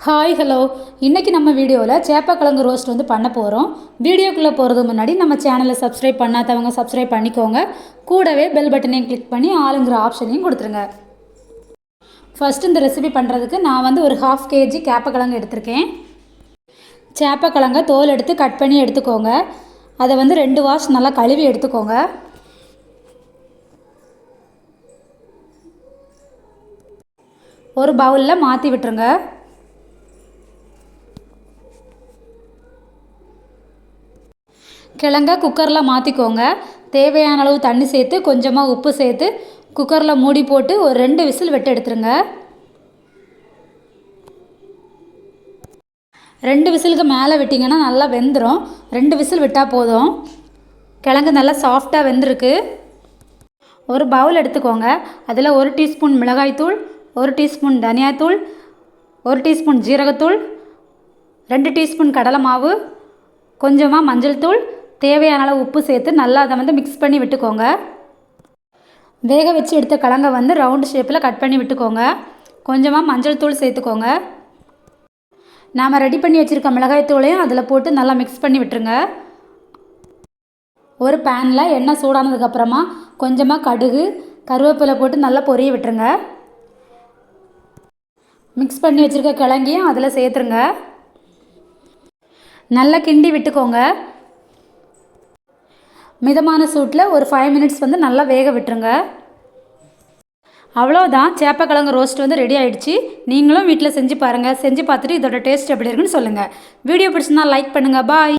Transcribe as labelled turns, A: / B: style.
A: Hi hello இன்றைக்கி நம்ம வீடியோவில் சேப்பக்கிழங்கு ரோஸ்ட் பண்ண போகிறோம். வீடியோக்குள்ளே போகிறதுக்கு முன்னாடி நம்ம சேனலை சப்ஸ்கிரைப் பண்ணாதவங்க சப்ஸ்கிரைப் பண்ணிக்கோங்க. கூடவே பெல் பட்டனையும் கிளிக் பண்ணி ஆளுங்கிற ஆப்ஷனையும் கொடுத்துருங்க. ஃபஸ்ட்டு இந்த ரெசிபி பண்ணுறதுக்கு நான் ஒரு 1/2 kg சேப்பக்கிழங்கு எடுத்திருக்கேன். சேப்பக்கிழங்கை தோல் எடுத்து கட் பண்ணி எடுத்துக்கோங்க. அதை 2 வாஷ் நல்லா கழுவி எடுத்துக்கோங்க. ஒரு பவுலில் மாற்றி விட்டுருங்க. கிழங்க குக்கரில் மாற்றிக்கோங்க. தேவையான அளவு தண்ணி சேர்த்து கொஞ்சமாக உப்பு சேர்த்து குக்கரில் மூடி போட்டு ஒரு 2 விசில் விட்டு எடுத்துருங்க. 2 விசிலுக்கு மேலே விட்டிங்கன்னா நல்லா வெந்துடும். 2 விசில் விட்டால் போதும். கிழங்கு நல்லா சாஃப்டாக வெந்திருக்கு. ஒரு பவுல் எடுத்துக்கோங்க. அதில் 1 டீஸ்பூன் மிளகாய்த்தூள், 1 டீஸ்பூன் தனியாத்தூள், 1 டீஸ்பூன் ஜீரகத்தூள், 2 டீஸ்பூன் கடலை மாவு, கொஞ்சமாக மஞ்சள் தூள், தேவையான அளவு உப்பு சேர்த்து நல்லா அதை மிக்ஸ் பண்ணி விட்டுக்கோங்க. வேக வச்சு எடுத்த கிழங்கை ரவுண்டு ஷேப்பில் கட் பண்ணி விட்டுக்கோங்க. கொஞ்சமாக மஞ்சள் தூள் சேர்த்துக்கோங்க. நாம் ரெடி பண்ணி வச்சுருக்க மிளகாய் தூளையும் அதில் போட்டு நல்லா மிக்ஸ் பண்ணி விட்டுருங்க. ஒரு பேனில் எண்ணெய் சூடானதுக்கப்புறமா கொஞ்சமாக கடுகு, கருவேப்பிலை போட்டு நல்லா பொரிய விட்டுருங்க. மிக்ஸ் பண்ணி வச்சுருக்க கிழங்கையும் அதில் சேர்த்துருங்க. நல்லா கிண்டி விட்டுக்கோங்க. மிதமான சூட்டில் ஒரு 5 மினிட்ஸ் நல்லா வேக விட்டுருங்க. அவ்வளோதான், சேப்பக்கிழங்கு ரோஸ்ட் ரெடி ஆகிடுச்சு. நீங்களும் வீட்டில் செஞ்சு பாருங்கள். செஞ்சு பார்த்துட்டு இதோட டேஸ்ட் எப்படி இருக்குன்னு சொல்லுங்கள். வீடியோ பிடிச்சிருந்தா லைக் பண்ணுங்கள். பாய்.